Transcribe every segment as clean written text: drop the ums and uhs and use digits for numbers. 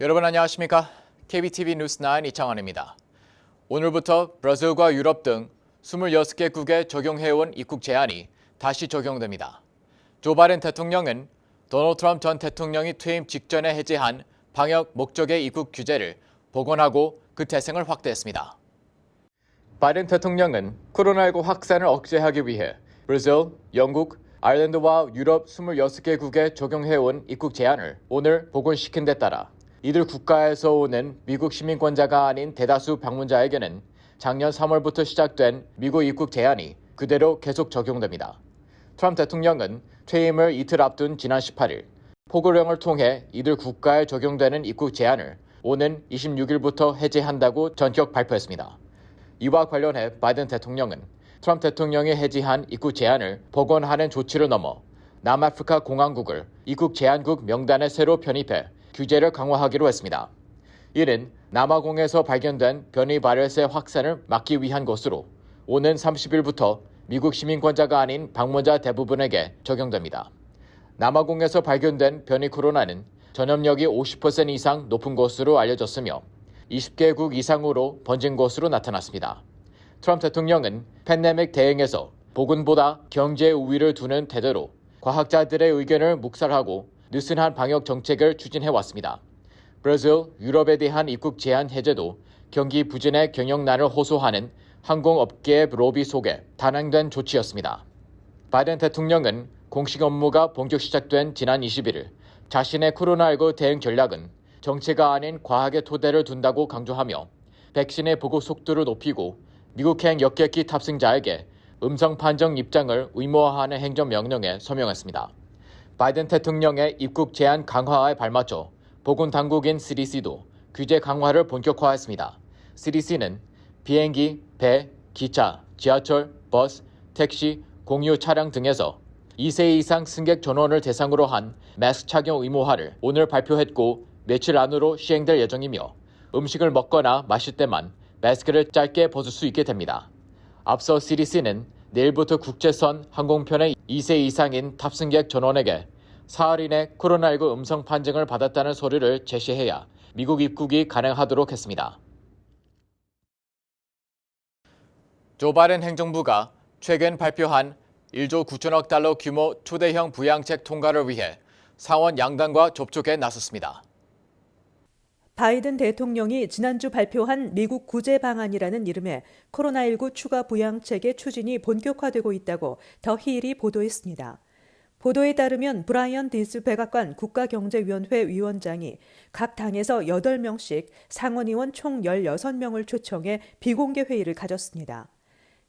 여러분 안녕하십니까? KBTV 뉴스9 이창환입니다. 오늘부터 브라질과 유럽 등 26개국에 적용해온 입국 제한이 다시 적용됩니다. 조 바이든 대통령은 도널드 트럼프 전 대통령이 퇴임 직전에 해제한 방역 목적의 입국 규제를 복원하고 그 대상을 확대했습니다. 바이든 대통령은 코로나19 확산을 억제하기 위해 브라질, 영국, 아일랜드와 유럽 26개국에 적용해온 입국 제한을 오늘 복원시킨 데 따라 이들 국가에서 오는 미국 시민권자가 아닌 대다수 방문자에게는 작년 3월부터 시작된 미국 입국 제한이 그대로 계속 적용됩니다. 트럼프 대통령은 퇴임을 이틀 앞둔 지난 18일 포고령을 통해 이들 국가에 적용되는 입국 제한을 오는 26일부터 해제한다고 전격 발표했습니다. 이와 관련해 바이든 대통령은 트럼프 대통령이 해제한 입국 제한을 복원하는 조치를 넘어 남아프리카 공화국을 입국 제한국 명단에 새로 편입해 규제를 강화하기로 했습니다. 이는 남아공에서 발견된 변이 바이러스의 확산을 막기 위한 것으로 오는 30일부터 미국 시민권자가 아닌 방문자 대부분에게 적용됩니다. 남아공에서 발견된 변이 코로나는 전염력이 50% 이상 높은 것으로 알려졌으며 20개국 이상으로 번진 것으로 나타났습니다. 트럼프 대통령은 팬데믹 대응에서 보건보다 경제 우위를 두는 태도로 과학자들의 의견을 묵살하고 느슨한 방역 정책을 추진해왔습니다. 브라질, 유럽에 대한 입국 제한 해제도 경기 부진의 경영난을 호소하는 항공업계의 로비 속에 단행된 조치였습니다. 바이든 대통령은 공식 업무가 본격 시작된 지난 21일 자신의 코로나19 대응 전략은 정체가 아닌 과학의 토대를 둔다고 강조하며 백신의 보급 속도를 높이고 미국행 역객기 탑승자에게 음성 판정 입장을 의무화하는 행정명령에 서명했습니다. 바이든 대통령의 입국 제한 강화에 발맞춰 보건당국인 CDC도 규제 강화를 본격화했습니다. CDC는 비행기, 배, 기차, 지하철, 버스, 택시, 공유 차량 등에서 2세 이상 승객 전원을 대상으로 한 마스크 착용 의무화를 오늘 발표했고 며칠 안으로 시행될 예정이며 음식을 먹거나 마실 때만 마스크를 짧게 벗을 수 있게 됩니다. 앞서 CDC는 내일부터 국제선 항공편의 2세 이상인 탑승객 전원에게 사흘 이내 코로나19 음성 판정을 받았다는 서류를 제시해야 미국 입국이 가능하도록 했습니다. 조 바이든 행정부가 최근 발표한 1조 9천억 달러 규모 초대형 부양책 통과를 위해 상원 양당과 접촉에 나섰습니다. 바이든 대통령이 지난주 발표한 미국 구제 방안이라는 이름의 코로나19 추가 부양책의 추진이 본격화되고 있다고 더 힐이 보도했습니다. 보도에 따르면 브라이언 디스 백악관 국가경제위원회 위원장이 각 당에서 8명씩 상원의원 총 16명을 초청해 비공개 회의를 가졌습니다.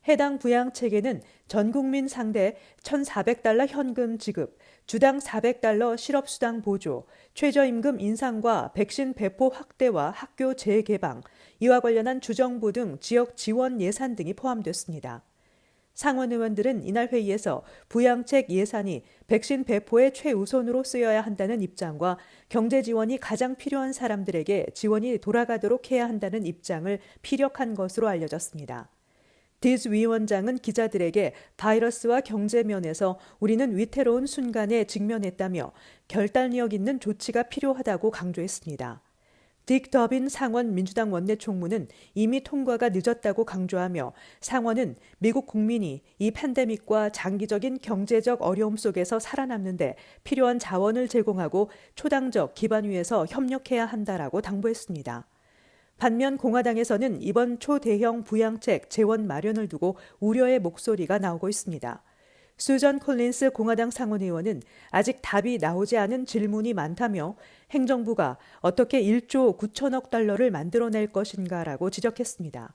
해당 부양책에는 전 국민 상대 $1,400 현금 지급, 주당 $400 실업수당 보조, 최저임금 인상과 백신 배포 확대와 학교 재개방, 이와 관련한 주정부 등 지역 지원 예산 등이 포함됐습니다. 상원 의원들은 이날 회의에서 부양책 예산이 백신 배포에 최우선으로 쓰여야 한다는 입장과 경제 지원이 가장 필요한 사람들에게 지원이 돌아가도록 해야 한다는 입장을 피력한 것으로 알려졌습니다. 디스 위원장은 기자들에게 바이러스와 경제 면에서 우리는 위태로운 순간에 직면했다며 결단력 있는 조치가 필요하다고 강조했습니다. 딕 더빈 상원 민주당 원내총무는 이미 통과가 늦었다고 강조하며 상원은 미국 국민이 이 팬데믹과 장기적인 경제적 어려움 속에서 살아남는 데 필요한 자원을 제공하고 초당적 기반 위에서 협력해야 한다라고 당부했습니다. 반면 공화당에서는 이번 초대형 부양책 재원 마련을 두고 우려의 목소리가 나오고 있습니다. 수전 콜린스 공화당 상원의원은 아직 답이 나오지 않은 질문이 많다며 행정부가 어떻게 1조 9천억 달러를 만들어낼 것인가라고 지적했습니다.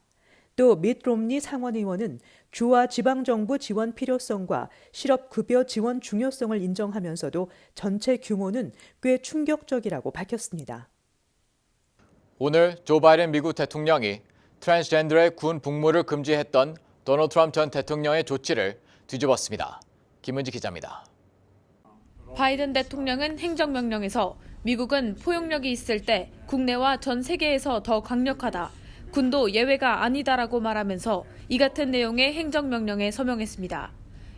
또 밋 롬니 상원의원은 주와 지방정부 지원 필요성과 실업급여 지원 중요성을 인정하면서도 전체 규모는 꽤 충격적이라고 밝혔습니다. 오늘 조 바이든 미국 대통령이 트랜스젠더의 군 복무를 금지했던 도널드 트럼프 전 대통령의 조치를 뒤집었습니다. 김은지 기자입니다. 바이든 대통령은 행정명령에서 미국은 포용력이 있을 때 국내와 전 세계에서 더 강력하다. 군도 예외가 아니다라고 말하면서 이 같은 내용의 행정명령에 서명했습니다.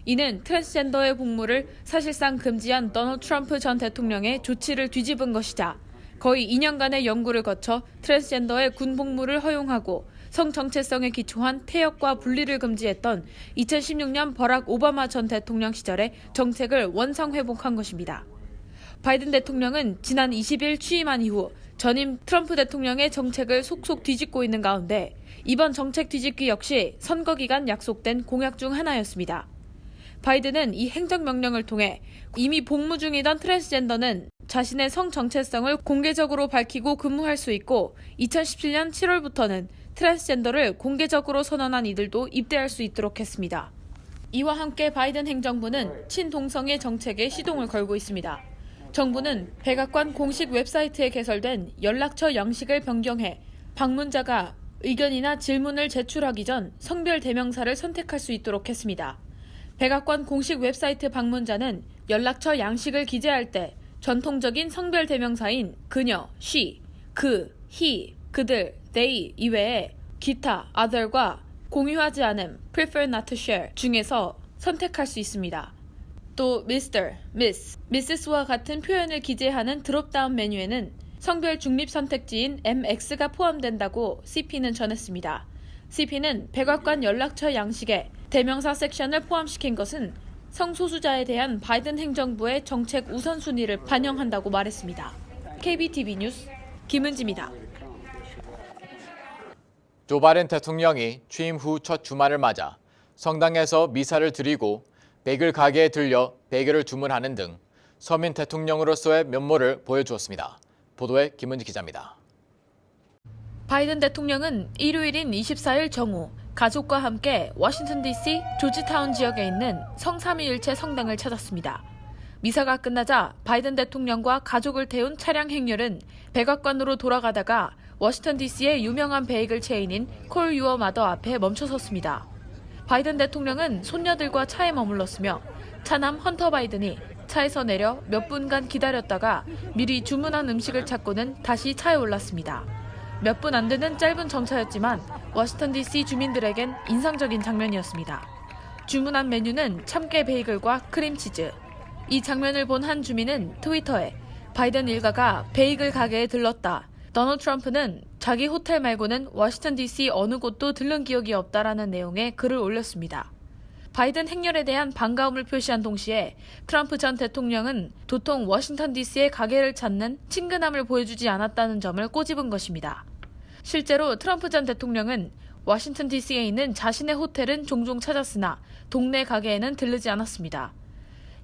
이는 트랜스젠더의 복무를 사실상 금지한 도널드 트럼프 전 대통령의 조치를 뒤집은 것이자 거의 2년간의 연구를 거쳐 트랜스젠더의 군 복무를 허용하고 성 정체성에 기초한 태역과 분리를 금지했던 2016년 버락 오바마 전 대통령 시절의 정책을 원상 회복한 것입니다. 바이든 대통령은 지난 20일 취임한 이후 전임 트럼프 대통령의 정책을 속속 뒤집고 있는 가운데 이번 정책 뒤집기 역시 선거 기간 약속된 공약 중 하나였습니다. 바이든은 이 행정명령을 통해 이미 복무 중이던 트랜스젠더는 자신의 성 정체성을 공개적으로 밝히고 근무할 수 있고 2017년 7월부터는 트랜스젠더를 공개적으로 선언한 이들도 입대할 수 있도록 했습니다. 이와 함께 바이든 행정부는 친동성애 정책에 시동을 걸고 있습니다. 정부는 백악관 공식 웹사이트에 개설된 연락처 양식을 변경해 방문자가 의견이나 질문을 제출하기 전 성별 대명사를 선택할 수 있도록 했습니다. 백악관 공식 웹사이트 방문자는 연락처 양식을 기재할 때 전통적인 성별 대명사인 그녀, she, 그, he, 그들, they 이외에 기타, other과 공유하지 않음, prefer not to share 중에서 선택할 수 있습니다. 또 Mr., Miss, Mrs.와 같은 표현을 기재하는 드롭다운 메뉴에는 성별 중립 선택지인 MX가 포함된다고 CP는 전했습니다. CP는 백악관 연락처 양식에 대명사 섹션을 포함시킨 것은 성소수자에 대한 바이든 행정부의 정책 우선순위를 반영한다고 말했습니다. KBTV 뉴스 김은지입니다. 조 바이든 대통령이 취임 후 첫 주말을 맞아 성당에서 미사를 드리고 베이글 가게에 들려 베이글을 주문하는 등 서민 대통령으로서의 면모를 보여주었습니다. 보도에 김은지 기자입니다. 바이든 대통령은 일요일인 24일 정오 가족과 함께 워싱턴 DC 조지타운 지역에 있는 성삼위일체 성당을 찾았습니다. 미사가 끝나자 바이든 대통령과 가족을 태운 차량 행렬은 백악관으로 돌아가다가 워싱턴 DC의 유명한 베이글 체인인 콜 유어 마더 앞에 멈춰섰습니다. 바이든 대통령은 손녀들과 차에 머물렀으며 차남 헌터 바이든이 차에서 내려 몇 분간 기다렸다가 미리 주문한 음식을 찾고는 다시 차에 올랐습니다. 몇 분 안 되는 짧은 정차였지만 워싱턴 DC 주민들에겐 인상적인 장면이었습니다. 주문한 메뉴는 참깨 베이글과 크림치즈. 이 장면을 본 한 주민은 트위터에 바이든 일가가 베이글 가게에 들렀다. 도널드 트럼프는 자기 호텔 말고는 워싱턴 DC 어느 곳도 들른 기억이 없다라는 내용의 글을 올렸습니다. 바이든 행렬에 대한 반가움을 표시한 동시에 트럼프 전 대통령은 도통 워싱턴 DC의 가게를 찾는 친근함을 보여주지 않았다는 점을 꼬집은 것입니다. 실제로 트럼프 전 대통령은 워싱턴 DC에 있는 자신의 호텔은 종종 찾았으나 동네 가게에는 들르지 않았습니다.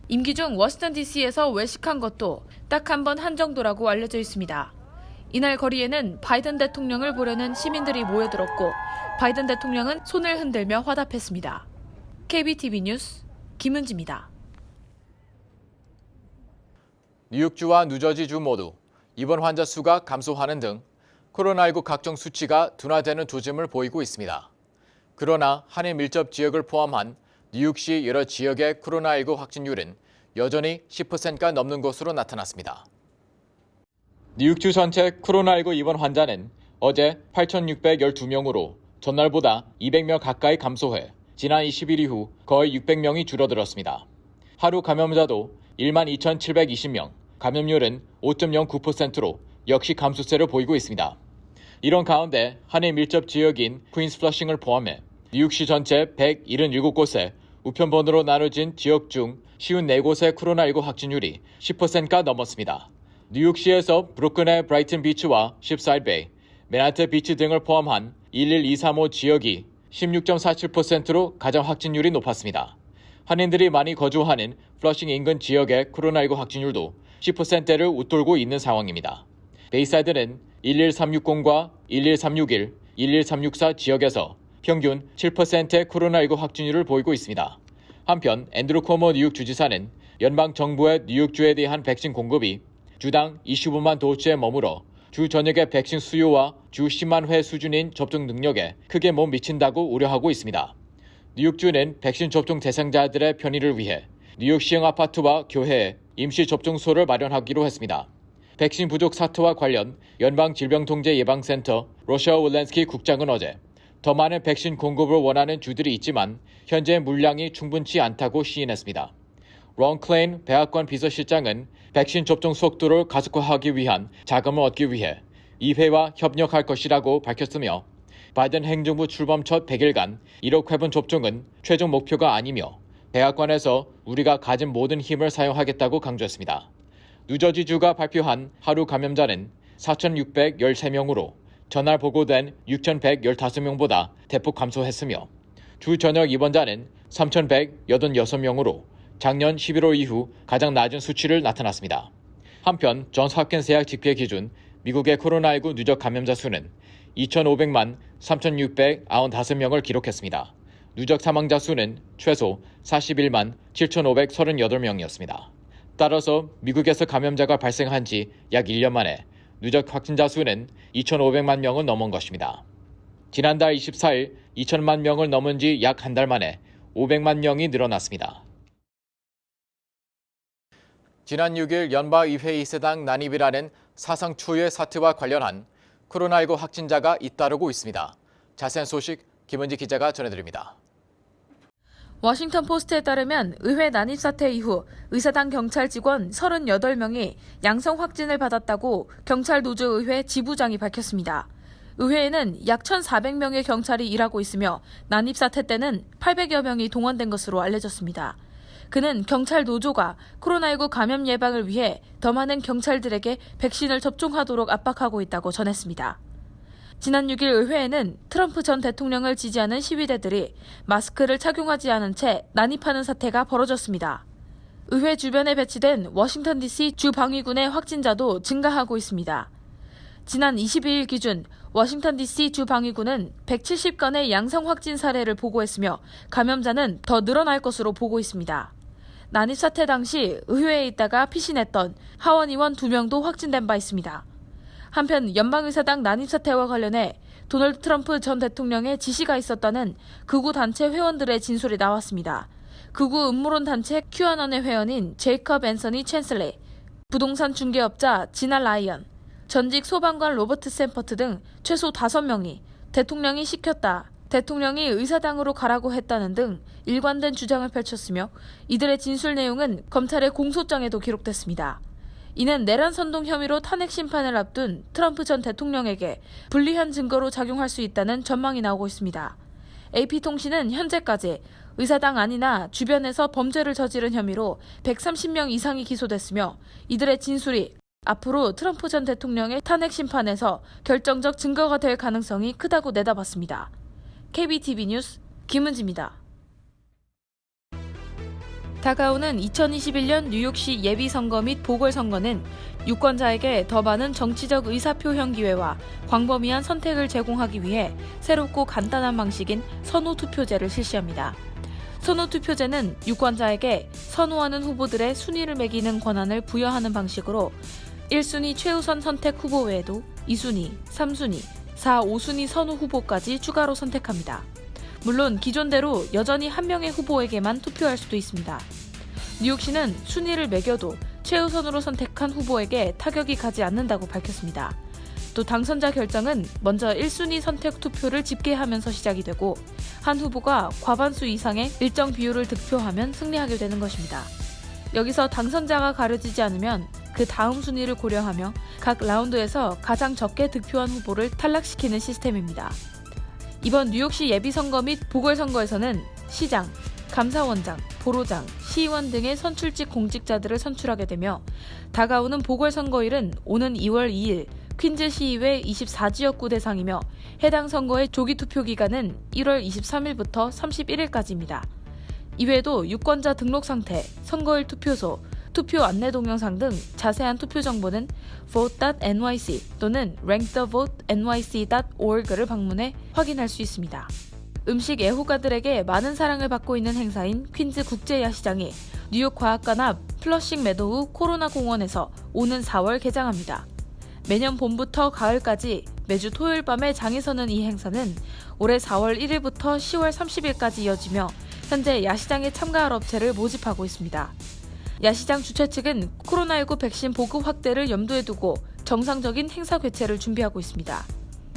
임기 중 워싱턴 DC에서 외식한 것도 딱 한 번 한 정도라고 알려져 있습니다. 이날 거리에는 바이든 대통령을 보려는 시민들이 모여들었고 바이든 대통령은 손을 흔들며 화답했습니다. KBTV 뉴스 김은지입니다. 뉴욕주와 뉴저지주 모두 입원 환자 수가 감소하는 등 코로나19 각종 수치가 둔화되는 조짐을 보이고 있습니다. 그러나 한인 밀접 지역을 포함한 뉴욕시 여러 지역의 코로나19 확진율은 여전히 10%가 넘는 것으로 나타났습니다. 뉴욕주 전체 코로나19 입원 환자는 어제 8,612명으로 전날보다 200명 가까이 감소해 지난 20일 이후 거의 600명이 줄어들었습니다. 하루 감염자도 12,720명, 감염률은 5.09%로 역시 감소세를 보이고 있습니다. 이런 가운데 한인 밀접 지역인 퀸스 플러싱을 포함해 뉴욕시 전체 177곳에 우편번호로 나눠진 지역 중 54곳의 코로나19 확진율이 10%가 넘었습니다. 뉴욕시에서 브루클린의 브라이튼 비치와 십사일베이, 맨하튼 비치 등을 포함한 11235 지역이 16.47%로 가장 확진율이 높았습니다. 한인들이 많이 거주하는 플러싱 인근 지역의 코로나19 확진율도 10%대를 웃돌고 있는 상황입니다. 베이사이드는 11360과 11361, 11364 지역에서 평균 7%의 코로나19 확진율을 보이고 있습니다. 한편 앤드루 코모 뉴욕 주지사는 연방 정부의 뉴욕주에 대한 백신 공급이 주당 25만 도수에 머물러 주 전역의 백신 수요와 주 10만 회 수준인 접종 능력에 크게 못 미친다고 우려하고 있습니다. 뉴욕주는 백신 접종 대상자들의 편의를 위해 뉴욕 시흥 아파트와 교회에 임시 접종소를 마련하기로 했습니다. 백신 부족 사태와 관련 연방질병통제예방센터 러시아 월렌스키 국장은 어제 더 많은 백신 공급을 원하는 주들이 있지만 현재 물량이 충분치 않다고 시인했습니다. 론 클레인 백악관 비서실장은 백신 접종 속도를 가속화하기 위한 자금을 얻기 위해 의회와 협력할 것이라고 밝혔으며 바이든 행정부 출범 첫 100일간 1억 회분 접종은 최종 목표가 아니며 백악관에서 우리가 가진 모든 힘을 사용하겠다고 강조했습니다. 뉴저지주가 발표한 하루 감염자는 4,613명으로 전날 보고된 6,115명보다 대폭 감소했으며 주 전역 입원자는 3,186명으로 작년 11월 이후 가장 낮은 수치를 나타났습니다. 한편 존스 홉킨스 대학 집계 기준 미국의 코로나19 누적 감염자 수는 2,500만 3,695명을 기록했습니다. 누적 사망자 수는 최소 41만 7,538명이었습니다. 따라서 미국에서 감염자가 발생한 지 약 1년 만에 누적 확진자 수는 2,500만 명을 넘은 것입니다. 지난달 24일 2,000만 명을 넘은 지 약 한 달 만에 500만 명이 늘어났습니다. 지난 6일 연방의회 이세당 난입이라는 사상 초유의 사태와 관련한 코로나19 확진자가 잇따르고 있습니다. 자세한 소식 김은지 기자가 전해드립니다. 워싱턴 포스트에 따르면 의회 난입 사태 이후 의사당 경찰 직원 38명이 양성 확진을 받았다고 경찰 노조의회 지부장이 밝혔습니다. 의회에는 약 1,400명의 경찰이 일하고 있으며 난입 사태 때는 800여 명이 동원된 것으로 알려졌습니다. 그는 경찰 노조가 코로나19 감염 예방을 위해 더 많은 경찰들에게 백신을 접종하도록 압박하고 있다고 전했습니다. 지난 6일 의회에는 트럼프 전 대통령을 지지하는 시위대들이 마스크를 착용하지 않은 채 난입하는 사태가 벌어졌습니다. 의회 주변에 배치된 워싱턴 DC 주방위군의 확진자도 증가하고 있습니다. 지난 22일 기준 워싱턴 DC 주방위군은 170건의 양성 확진 사례를 보고했으며 감염자는 더 늘어날 것으로 보고 있습니다. 난입 사태 당시 의회에 있다가 피신했던 하원 의원 2명도 확진된 바 있습니다. 한편 연방의사당 난입 사태와 관련해 도널드 트럼프 전 대통령의 지시가 있었다는 극우 단체 회원들의 진술이 나왔습니다. 극우 음모론 단체 QAnon의 회원인 제이컵 앤서니 챈슬리, 부동산 중개업자 지나 라이언, 전직 소방관 로버트 샘퍼트 등 최소 5명이 대통령이 시켰다, 대통령이 의사당으로 가라고 했다는 등 일관된 주장을 펼쳤으며 이들의 진술 내용은 검찰의 공소장에도 기록됐습니다. 이는 내란 선동 혐의로 탄핵 심판을 앞둔 트럼프 전 대통령에게 불리한 증거로 작용할 수 있다는 전망이 나오고 있습니다. AP통신은 현재까지 의사당 안이나 주변에서 범죄를 저지른 혐의로 130명 이상이 기소됐으며 이들의 진술이 앞으로 트럼프 전 대통령의 탄핵 심판에서 결정적 증거가 될 가능성이 크다고 내다봤습니다. KBTV 뉴스 김은지입니다. 다가오는 2021년 뉴욕시 예비선거 및 보궐선거는 유권자에게 더 많은 정치적 의사표현 기회와 광범위한 선택을 제공하기 위해 새롭고 간단한 방식인 선호투표제를 실시합니다. 선호투표제는 유권자에게 선호하는 후보들의 순위를 매기는 권한을 부여하는 방식으로 1순위 최우선 선택 후보 외에도 2순위, 3순위, 4, 5순위 선호 후보까지 추가로 선택합니다. 물론 기존대로 여전히 한 명의 후보에게만 투표할 수도 있습니다. 뉴욕시는 순위를 매겨도 최우선으로 선택한 후보에게 타격이 가지 않는다고 밝혔습니다. 또 당선자 결정은 먼저 1순위 선택 투표를 집계하면서 시작이 되고 한 후보가 과반수 이상의 일정 비율을 득표하면 승리하게 되는 것입니다. 여기서 당선자가 가려지지 않으면 그 다음 순위를 고려하며 각 라운드에서 가장 적게 득표한 후보를 탈락시키는 시스템입니다. 이번 뉴욕시 예비선거 및 보궐선거에서는 시장, 감사원장, 보로장, 시의원 등의 선출직 공직자들을 선출하게 되며 다가오는 보궐선거일은 오는 2월 2일 퀸즈 시의회 24지역구 대상이며 해당 선거의 조기 투표 기간은 1월 23일부터 31일까지입니다. 이외에도 유권자 등록 상태, 선거일 투표소, 투표 안내 동영상 등 자세한 투표 정보는 vote.nyc 또는 rankthevote.nyc.org를 방문해 확인할 수 있습니다. 음식 애호가들에게 많은 사랑을 받고 있는 행사인 퀸즈 국제야시장이 뉴욕 과학관 앞 플러싱 매도우 코로나 공원에서 오는 4월 개장합니다. 매년 봄부터 가을까지 매주 토요일 밤에 장이 서는 이 행사는 올해 4월 1일부터 10월 30일까지 이어지며 현재 야시장에 참가할 업체를 모집하고 있습니다. 야시장 주최 측은 코로나19 백신 보급 확대를 염두에 두고 정상적인 행사 개최를 준비하고 있습니다.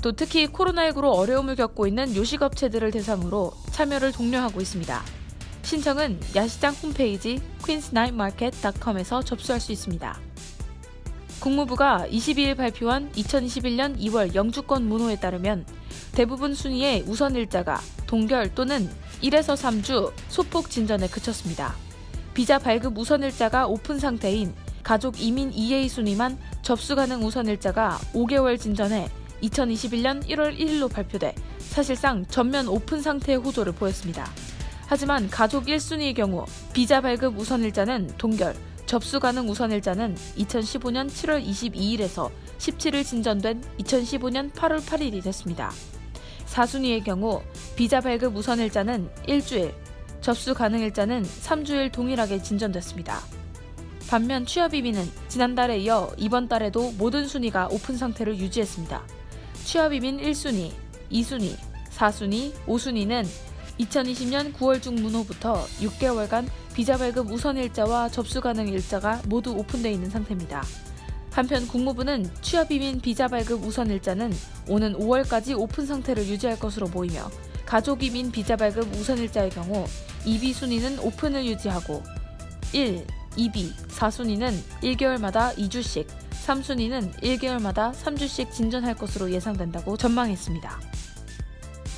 또 특히 코로나19로 어려움을 겪고 있는 요식업체들을 대상으로 참여를 독려하고 있습니다. 신청은 야시장 홈페이지 queensnightmarket.com에서 접수할 수 있습니다. 국무부가 22일 발표한 2021년 2월 영주권 문호에 따르면 대부분 순위의 우선 일자가 동결 또는 1에서 3주 소폭 진전에 그쳤습니다. 비자 발급 우선 일자가 오픈 상태인 가족 이민 2A 순위만 접수 가능 우선 일자가 5개월 진전해 2021년 1월 1일로 발표돼 사실상 전면 오픈 상태의 호조를 보였습니다. 하지만 가족 1순위의 경우 비자 발급 우선 일자는 동결, 접수 가능 우선 일자는 2015년 7월 22일에서 17일 진전된 2015년 8월 8일이 됐습니다. 4순위의 경우 비자 발급 우선 일자는 일주일, 접수 가능 일자는 3주일 동일하게 진전됐습니다. 반면 취업 이민은 지난달에 이어 이번 달에도 모든 순위가 오픈 상태를 유지했습니다. 취업 이민 1순위, 2순위, 4순위, 5순위는 2020년 9월 중 문호부터 6개월간 비자 발급 우선 일자와 접수 가능 일자가 모두 오픈되어 있는 상태입니다. 한편 국무부는 취업 이민 비자 발급 우선 일자는 오는 5월까지 오픈 상태를 유지할 것으로 보이며 가족 이민 비자 발급 우선 일자의 경우 2B 순위는 오픈을 유지하고 1, 2B, 4순위는 1개월마다 2주씩, 3순위는 1개월마다 3주씩 진전할 것으로 예상된다고 전망했습니다.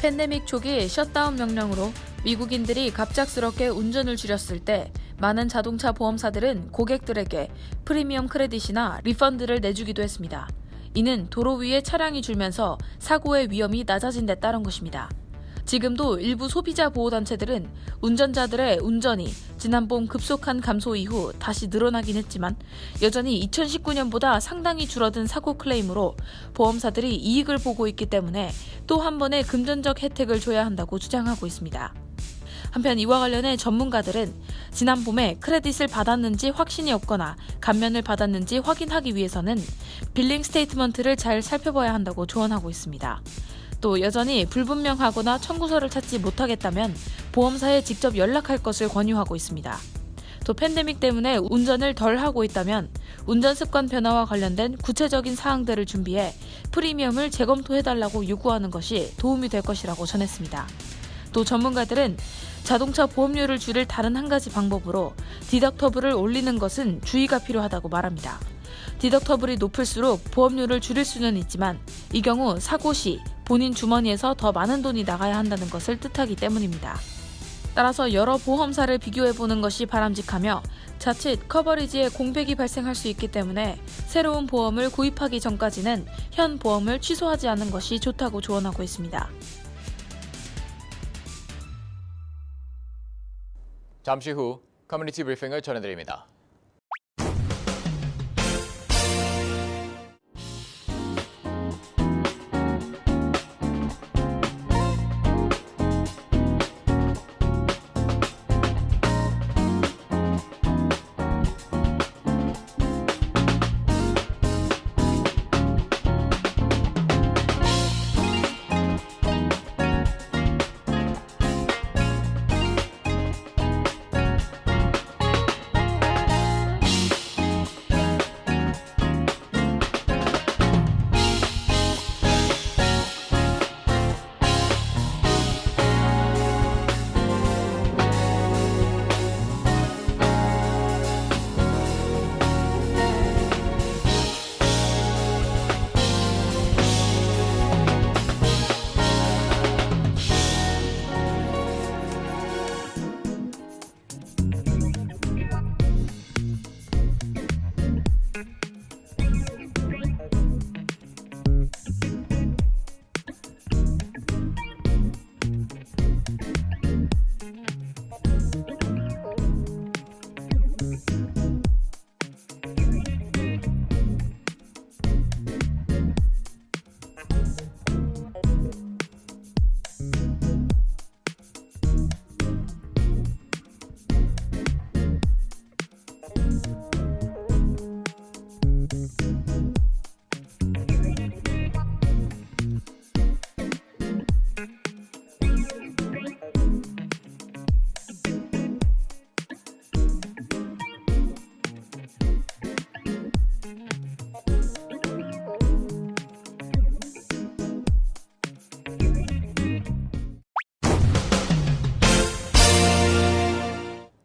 팬데믹 초기 셧다운 명령으로 미국인들이 갑작스럽게 운전을 줄였을 때 많은 자동차 보험사들은 고객들에게 프리미엄 크레딧이나 리펀드를 내주기도 했습니다. 이는 도로 위에 차량이 줄면서 사고의 위험이 낮아진 데 따른 것입니다. 지금도 일부 소비자 보호단체들은 운전자들의 운전이 지난 봄 급속한 감소 이후 다시 늘어나긴 했지만 여전히 2019년보다 상당히 줄어든 사고 클레임으로 보험사들이 이익을 보고 있기 때문에 또 한 번의 금전적 혜택을 줘야 한다고 주장하고 있습니다. 한편 이와 관련해 전문가들은 지난 봄에 크레딧을 받았는지 확신이 없거나 감면을 받았는지 확인하기 위해서는 빌링 스테이트먼트를 잘 살펴봐야 한다고 조언하고 있습니다. 또 여전히 불분명하거나 청구서를 찾지 못하겠다면 보험사에 직접 연락할 것을 권유하고 있습니다. 또 팬데믹 때문에 운전을 덜 하고 있다면 운전 습관 변화와 관련된 구체적인 사항들을 준비해 프리미엄을 재검토해달라고 요구하는 것이 도움이 될 것이라고 전했습니다. 또 전문가들은 자동차 보험료를 줄일 다른 한 가지 방법으로 디덕터블을 올리는 것은 주의가 필요하다고 말합니다. 디덕터블이 높을수록 보험료를 줄일 수는 있지만 이 경우 사고 시 본인 주머니에서 더 많은 돈이 나가야 한다는 것을 뜻하기 때문입니다. 따라서 여러 보험사를 비교해보는 것이 바람직하며 자칫 커버리지에 공백이 발생할 수 있기 때문에 새로운 보험을 구입하기 전까지는 현 보험을 취소하지 않는 것이 좋다고 조언하고 있습니다. 잠시 후 커뮤니티 브리핑을 전해드립니다.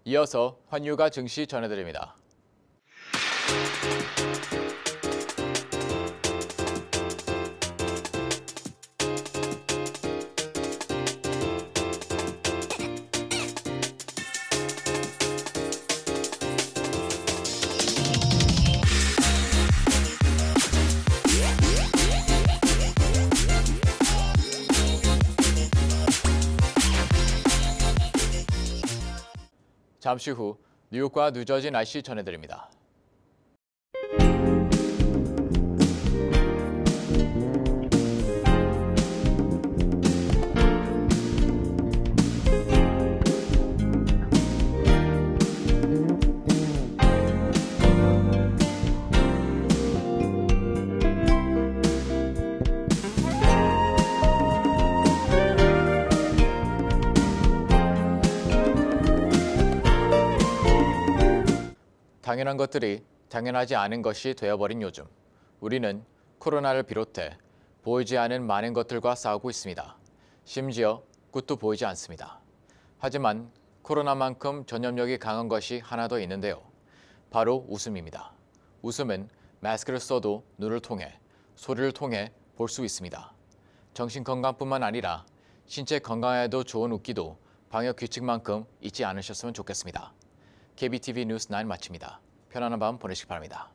이어서 환율과 증시 전해드립니다. 잠시 후 뉴욕과 뉴저지 날씨 전해드립니다. 당연한 것들이 당연하지 않은 것이 되어버린 요즘. 우리는 코로나를 비롯해 보이지 않은 많은 것들과 싸우고 있습니다. 심지어 끝도 보이지 않습니다. 하지만 코로나만큼 전염력이 강한 것이 하나 더 있는데요. 바로 웃음입니다. 웃음은 마스크를 써도 눈을 통해, 소리를 통해 볼 수 있습니다. 정신건강뿐만 아니라 신체 건강에도 좋은 웃기도 방역 규칙만큼 잊지 않으셨으면 좋겠습니다. KBTV 뉴스 9 마칩니다. 편안한 밤 보내시기 바랍니다.